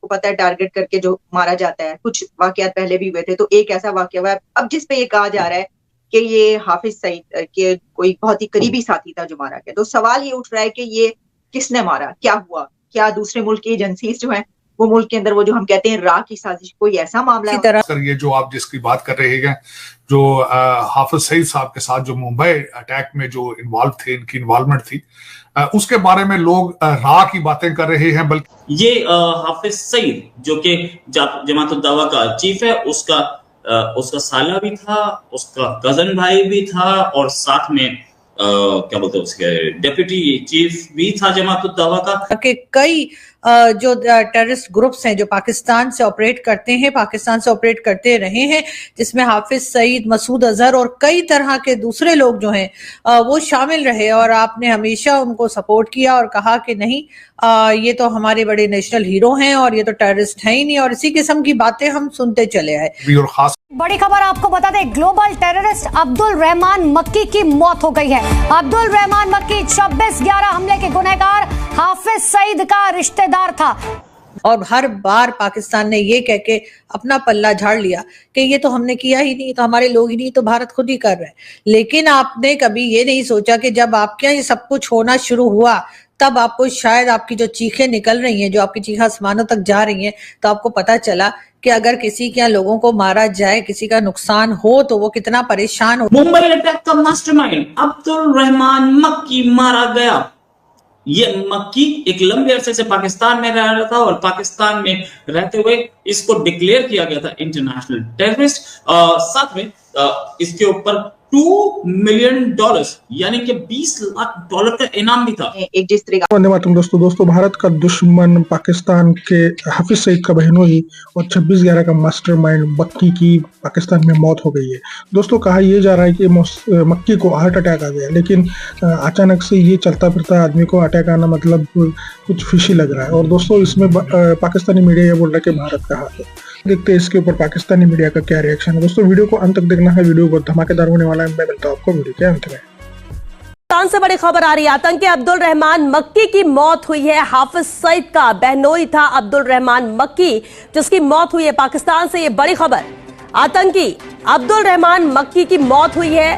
आपको पता है टारगेट करके जो मारा जाता है, कुछ वाकयात पहले भी हुए थे, तो एक ऐसा वाकया हुआ है अब जिस पे ये कहा जा रहा है कि ये हाफिज सईद के कोई बहुत ही करीबी साथी था जो मारा गया। तो सवाल ये उठ रहा है कि ये किसने मारा, क्या हुआ, क्या दूसरे मुल्क की एजेंसीज जो है वो मुल्क के अंदर वो जो हम कहते हैं राह की साजिश, कोई ऐसा मामला है? इसी तरह ये जो आप जिसकी बात कर रहे हैं, जो हाफिज सईद साहब के साथ जो मुंबई अटैक में जो इन्वॉल्व थे, इनकी इन्वॉल्वमेंट थी, उसके बारे में लोग राह की बातें कर रहे हैं। बल्कि ये हाफिज सईद जो कि जमात उद दावा का चीफ है, उसका साला भी था, उसका कजन भाई भी था, और साथ में क्या बोलते हैं उसके डेप्यूटी चीफ भी था जमात उद दावा का। कि कई जो टेररिस्ट ग्रुप्स हैं जो पाकिस्तान से ऑपरेट करते हैं, पाकिस्तान से ऑपरेट करते रहे हैं, जिसमें हाफिज सईद, मसूद अजहर और कई तरह के दूसरे लोग जो हैं वो शामिल रहे, और आपने हमेशा उनको सपोर्ट किया और कहा कि नहीं ये तो हमारे बड़े नेशनल हीरो हैं और ये तो टेररिस्ट है ही नहीं, और इसी किस्म की बातें हम सुनते चले आए। और खास बड़ी खबर आपको बता दें, ग्लोबल टेररिस्ट अब्दुल रहमान मक्की की मौत हो गई है। अब्दुल रहमान मक्की 26/11 हमले के गुनहगार हाफिज सईद का रिश्तेदार था। और हर बार पाकिस्तान ने ये कह के अपना पल्ला झाड़ लिया कि ये तो हमने किया ही नहीं, तो हमारे लोग ही नहीं, तो भारत खुद ही कर रहे हैं। लेकिन आपने कभी ये नहीं सोचा कि जब आपके यहाँ ये सब कुछ होना शुरू हुआ तब आपको शायद आपकी जो चीखें निकल रही हैं, जो आपकी चीखें आसमानों तक जा रही हैं, तो आपको पता चला कि अगर किसी के यहाँ लोगों को मारा जाए, किसी का नुकसान हो, तो वो कितना परेशान हो। मुंबई अटैक का मास्टरमाइंड अब्दुल रहमान मक्की मारा गया। ये मक्की एक लंबे अरसे से पाकिस्तान में रह रहा था, और पाकिस्तान में रहते हुए इसको डिक्लेयर किया गया था इंटरनेशनल टेररिस्ट। साथ में इसके ऊपर $2 मिलियन यानी कि $20 लाख का इनाम भी था। एक जिस तरीका धन्यवाद दोस्तों, भारत का दुश्मन पाकिस्तान के हाफिज सईद का बहनोई और 26/11 का मास्टरमाइंड मक्की की पाकिस्तान में मौत हो गई है। दोस्तों, कहा यह जा रहा है कि मक्की को हार्ट अटैक आ गया, लेकिन अचानक से ये चलता फिरता आदमी को अटैक आना मतलब कुछ फिशी लग रहा है। और दोस्तों, इसमें पाकिस्तानी मीडिया ये बोल रहा है कि भारत का हाथ है। देखते हैं इसके ऊपर पाकिस्तानी मीडिया का क्या रिएक्शन है। दोस्तों, वीडियो को अंत तक देखना है, वीडियो बहुत धमाकेदार होने वाला है। मैं मिलता हूं आपको वीडियो के अंत में। पाकिस्तान से बड़ी खबर आ रही है, आतंकी अब्दुल रहमान मक्की की मौत हुई है। हाफिज सईद का बहनोई था अब्दुल रहमान मक्की, जिसकी मौत हुई है। पाकिस्तान से ये बड़ी खबर, आतंकी अब्दुल रहमान मक्की की मौत हुई है।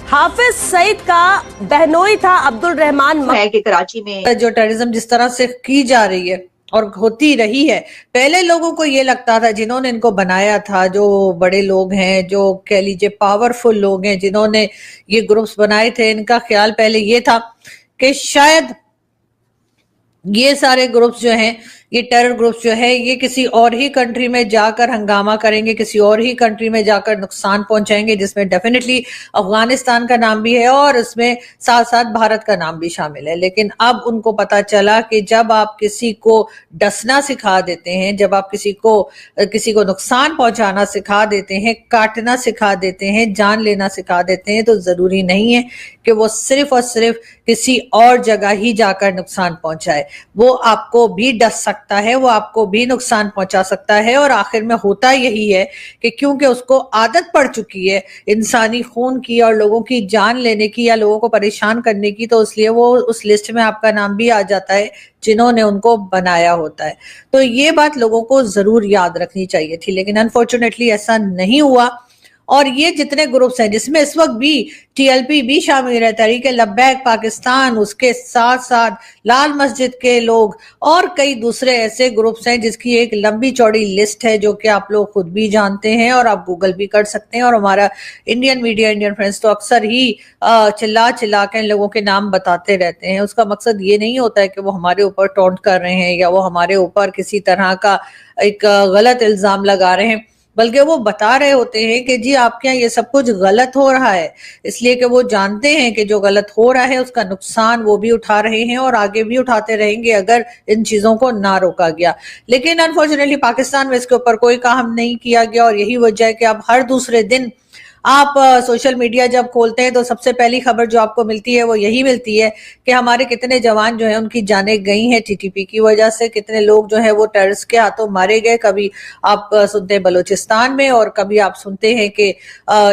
हाफिज सईद का बहनोई था अब्दुल रहमान है कि कराची में जो टेररिज्म जिस तरह से की जा रही है और होती रही है, पहले लोगों को ये लगता था, जिन्होंने इनको बनाया था, जो बड़े लोग हैं, जो कह लीजिए पावरफुल लोग हैं, जिन्होंने ये ग्रुप्स बनाए थे, इनका ख्याल पहले ये था कि शायद ये सारे ग्रुप्स जो हैं, ये टेरर ग्रुप्स जो है, ये किसी और ही कंट्री में जाकर हंगामा करेंगे, किसी और ही कंट्री में जाकर नुकसान पहुंचाएंगे, जिसमें डेफिनेटली अफगानिस्तान का नाम भी है और इसमें साथ साथ भारत का नाम भी शामिल है। लेकिन अब उनको पता चला कि जब आप किसी को डसना सिखा देते हैं, जब आप किसी को नुकसान पहुंचाना सिखा देते हैं, काटना सिखा देते हैं, जान लेना सिखा देते हैं, तो जरूरी नहीं है कि वो सिर्फ और सिर्फ किसी और जगह ही जाकर नुकसान पहुंचाए। वो आपको भी डस सकता है, वो आपको भी नुकसान पहुंचा सकता है। और आखिर में होता यही है कि क्योंकि उसको आदत पड़ चुकी है इंसानी खून की और लोगों की जान लेने की या लोगों को परेशान करने की, तो इसलिए वो उस लिस्ट में आपका नाम भी आ जाता है जिन्होंने उनको बनाया होता है। तो ये बात लोगों को जरूर याद रखनी चाहिए थी, लेकिन अनफॉर्चुनेटली ऐसा नहीं हुआ। और ये जितने ग्रुप्स हैं, जिसमें इस वक्त भी TLP भी शामिल है, तहरीक लब्बैक पाकिस्तान, उसके साथ साथ लाल मस्जिद के लोग और कई दूसरे ऐसे ग्रुप्स हैं जिसकी एक लंबी चौड़ी लिस्ट है, जो कि आप लोग खुद भी जानते हैं और आप गूगल भी कर सकते हैं। और हमारा इंडियन मीडिया, इंडियन फ्रेंड्स तो अक्सर ही चिल्ला चिल्ला के इन लोगों के नाम बताते रहते हैं। उसका मकसद ये नहीं होता है कि वो हमारे ऊपर टॉन्ट कर रहे हैं या वो हमारे ऊपर किसी तरह का एक गलत इल्जाम लगा रहे हैं, बल्कि वो बता रहे होते हैं कि जी आपके यहाँ ये सब कुछ गलत हो रहा है, इसलिए कि वो जानते हैं कि जो गलत हो रहा है उसका नुकसान वो भी उठा रहे हैं और आगे भी उठाते रहेंगे अगर इन चीजों को ना रोका गया। लेकिन अनफॉर्चुनेटली पाकिस्तान में इसके ऊपर कोई काम नहीं किया गया, और यही वजह है कि अब हर दूसरे दिन आप सोशल मीडिया जब खोलते हैं तो सबसे पहली खबर जो आपको मिलती है वो यही मिलती है कि हमारे कितने जवान जो हैं उनकी जानें गई हैं TTP की वजह से, कितने लोग जो हैं वो टेररिस्ट के हाथों मारे गए। कभी आप सुनते हैं बलूचिस्तान में, और कभी आप सुनते हैं कि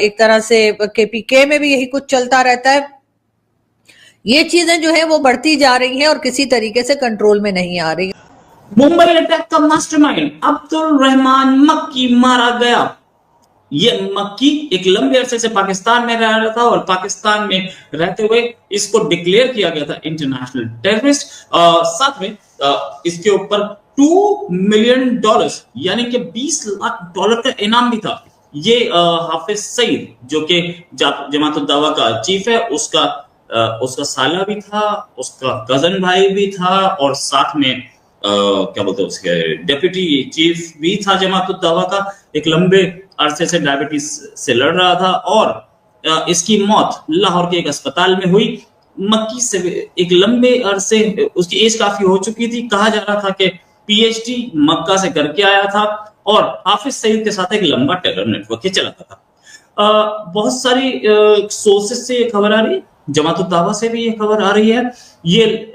एक तरह से KPK में भी यही कुछ चलता रहता है। ये चीजें जो है वो बढ़ती जा रही हैं और किसी तरीके से कंट्रोल में नहीं आ रही। मुंबई अटैक का मास्टरमाइंड अब्दुल रहमान मक्की मारा गया। ये मक्की एक लंबे अरसे से पाकिस्तान में रह रहा था और पाकिस्तान में रहते हुए इसको डिक्लेयर किया गया था इंटरनेशनल टेररिस्ट। साथ में इसके ऊपर $2 मिलियन यानी कि $20 लाख का इनाम भी था। ये हाफिज सईद जो कि जमात उद दावा का चीफ है, उसका साला भी था, उसका कजन भाई भी था और साथ में क्या बोलते हैं उसके डेप्यूटी चीफ भी था जमात उद दावा का। एक लंबे अरसे से डायबिटीज से लड़ रहा था और इसकी मौत लाहौर के एक अस्पताल में हुई। मक्की से एक लंबे अरसे उसकी एज काफी हो चुकी थी। कहा जा रहा था कि पीएचडी मक्का से करके आया था और हाफिज सईद के साथ एक लंबा टेरर नेटवर्क चलाता था। बहुत सारी सोर्सेस से ये खबर आ रही है, जमात उद दावा से भी ये खबर आ रही है। ये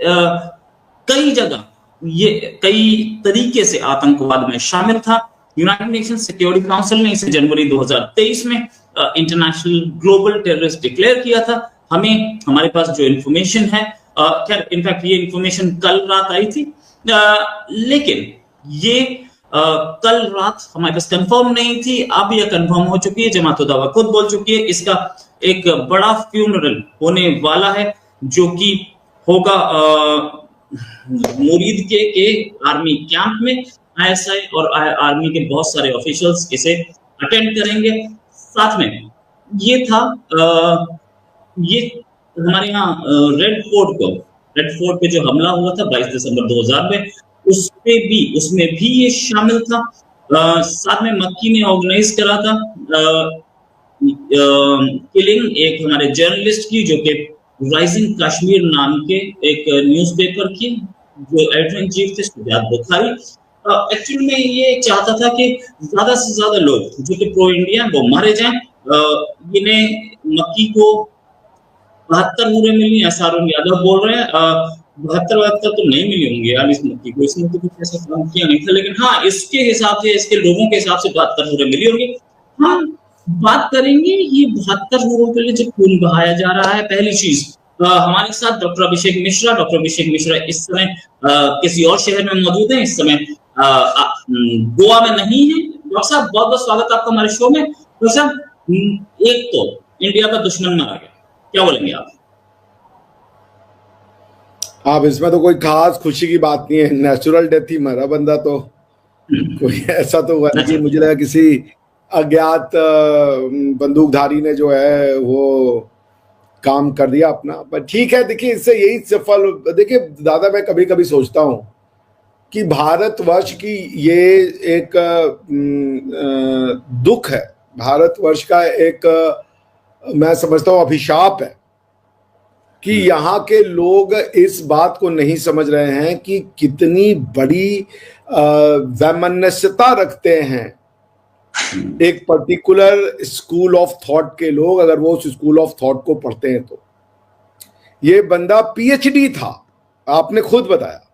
कई जगह ये कई तरीके से आतंकवाद में शामिल था। यूनाइटेड नेशन सिक्योरिटी काउंसिल ने इसे जनवरी 2023 में इंटरनेशनल ग्लोबल टेररिस्ट डिक्लेयर किया था। हमारे पास जो इंफॉर्मेशन है, खैर इनफैक्ट ये इंफॉर्मेशन कल रात आई थी, लेकिन ये कल रात हमारे पास कंफर्म नहीं थी। अब यह कंफर्म हो चुकी है, जमात उद दावा खुद बोल चुकी है। इसका एक बड़ा फ्यूनरल होने वाला है जो कि होगा मुरीद के आर्मी कैंप में। आईएसआई और आर्मी के बहुत सारे ऑफिशियल्स इसे अटेंड करेंगे। साथ में ये था ये हमारे यहाँ रेड फोर्ट पे जो हमला हुआ था 22 दिसंबर 2000 में, उसमें भी ये शामिल था। साथ में मक्की ने ऑर्गेनाइज करा था किलिंग एक हमारे जर्नलिस्ट की, जो कि राइजिंग कश्मीर नाम के एक न्यूज़पेपर की जो एडिटर इन चीफ थे, शुजात बुखारी। एक्चुअली में ये चाहता था कि ज्यादा से ज्यादा लोग जो कि प्रो इंडिया वो मारे जाएं। इन्हें मक्की को 72 मुहरें मिली, असारुल यादव बोल रहे हैं 72 तो नहीं मिली होंगी यार इस मक्की को, इसने तो कुछ ऐसा काम किया नहीं था, लेकिन हाँ इसके हिसाब से, इसके लोगों के हिसाब से 72 मुहरें मिली होंगी। हम बात करेंगे ये 72 मुहरों के लिए जो खून बहाया जा रहा है। पहली चीज, हमारे साथ डॉक्टर अभिषेक मिश्रा इस समय किसी और शहर में मौजूद है, इस समय गोवा में नहीं है। डॉक्टर साहब बहुत बहुत स्वागत आपका हमारे शो में। डॉक्टर साहब, एक तो इंडिया का दुश्मन मारा गया, क्या बोलेंगे आप? आप इसमें तो कोई खास खुशी की बात नहीं है, नेचुरल डेथ ही मरा बंदा, तो कोई ऐसा तो हुआ नहीं। मुझे लगा किसी अज्ञात बंदूकधारी ने जो है वो काम कर दिया अपना, पर ठीक है। देखिए इससे यही सफल, देखिए दादा मैं कभी कभी सोचता हूँ कि भारतवर्ष की ये एक दुख है, भारतवर्ष का एक मैं समझता हूँ अभिशाप है कि यहाँ के लोग इस बात को नहीं समझ रहे हैं कि कितनी बड़ी वैमनस्यता रखते हैं एक पर्टिकुलर स्कूल ऑफ थॉट के लोग, अगर वो उस स्कूल ऑफ थॉट को पढ़ते हैं तो। ये बंदा पीएचडी था, आपने खुद बताया।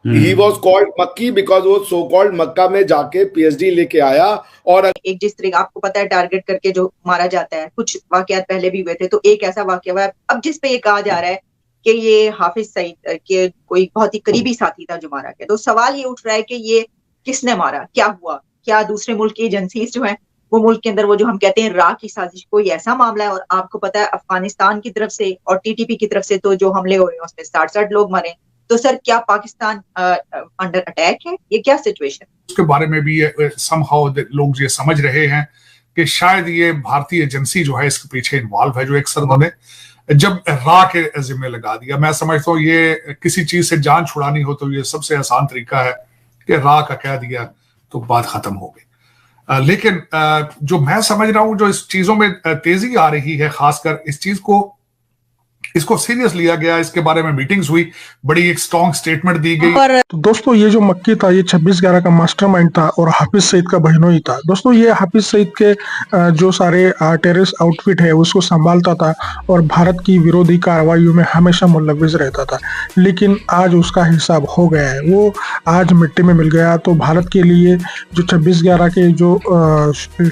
He was called मक्की बिकॉज वो सो कॉल्ड मक्का में जाके पीएचडी लेके आया। और एक जिस तरीके आपको पता है टारगेट करके जो मारा जाता है, कुछ वाकयात पहले भी हुए थे, तो एक ऐसा वाकया हुआ अब जिस पे ये कहा जा रहा है कि ये हाफिज सईद के कोई बहुत ही करीबी साथी था जो मारा गया। तो सवाल ये उठ रहा है कि ये किसने मारा, क्या हुआ, क्या दूसरे मुल्क की एजेंसीज जो है वो मुल्क के अंदर वो जो हम कहते हैं रा की साजिश, कोई ऐसा मामला है? और आपको पता है अफगानिस्तान की तरफ से और टीटीपी की तरफ से तो जो हमले हुए उसमें 60 लोग मरे। तो सर क्या पाकिस्तान अंडर अटैक है, ये क्या सिचुएशन? उसके बारे में भी समहाउ लोग ये समझ रहे हैं कि शायद ये भारतीय एजेंसी जो है इसके पीछे इन्वॉल्व है, जो एक सर ने जब रा के जिम्मे लगा दिया। मैं समझता हूँ ये किसी चीज से जान छुड़ानी हो तो ये सबसे आसान तरीका है कि रा का कह दिया तो बात खत्म हो गई। लेकिन जो मैं समझ रहा हूँ, जो इस चीजों में तेजी आ रही है, खासकर इस चीज को, इसको सीरियस लिया गया, इसके बारे में मीटिंग्स हुई, बड़ी एक स्ट्रॉन्ग स्टेटमेंट दी गई। तो दोस्तों ये जो मक्की था ये 26/11 का मास्टरमाइंड था और हाफिज सईद का बहनोई था। दोस्तों ये हाफिज सईद के जो सारे टेररिस्ट आउटफिट है उसको संभालता था और भारत की विरोधी कार्रवाइयों में हमेशा मुलव्विस रहता था, लेकिन आज उसका हिसाब हो गया है, वो आज मिट्टी में मिल गया। तो भारत के लिए जो 26/11 के जो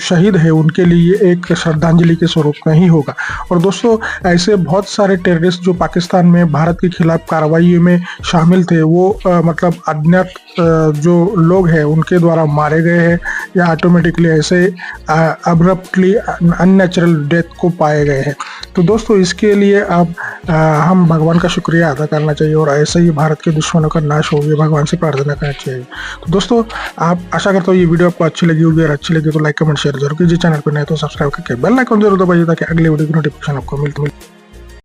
शहीद है उनके लिए एक श्रद्धांजलि के स्वरूप में ही होगा। और दोस्तों ऐसे बहुत सारे टेररिस्ट जो पाकिस्तान में भारत के खिलाफ कार्रवाई में शामिल थे वो मतलब अज्ञात जो लोग हैं उनके द्वारा मारे गए हैं या ऑटोमेटिकली ऐसे अब्रप्टली अननेचुरल डेथ को पाए गए हैं। तो दोस्तों इसके लिए अब हम भगवान का शुक्रिया अदा करना चाहिए और ऐसे ही भारत के दुश्मनों का नाश हो, ये भगवान से प्रार्थना करना चाहिए। तो दोस्तों आप आशा करता हूँ ये वीडियो आपको अच्छी लगी होगी, और अच्छी लगी तो लाइक कमेंट शेयर जरूर कीजिए। चैनल पर नए तो सब्सक्राइब करके बेल आइकन जरूर दबाइए ताकि अगले वीडियो की नोटिफिकेशन आपको मिलती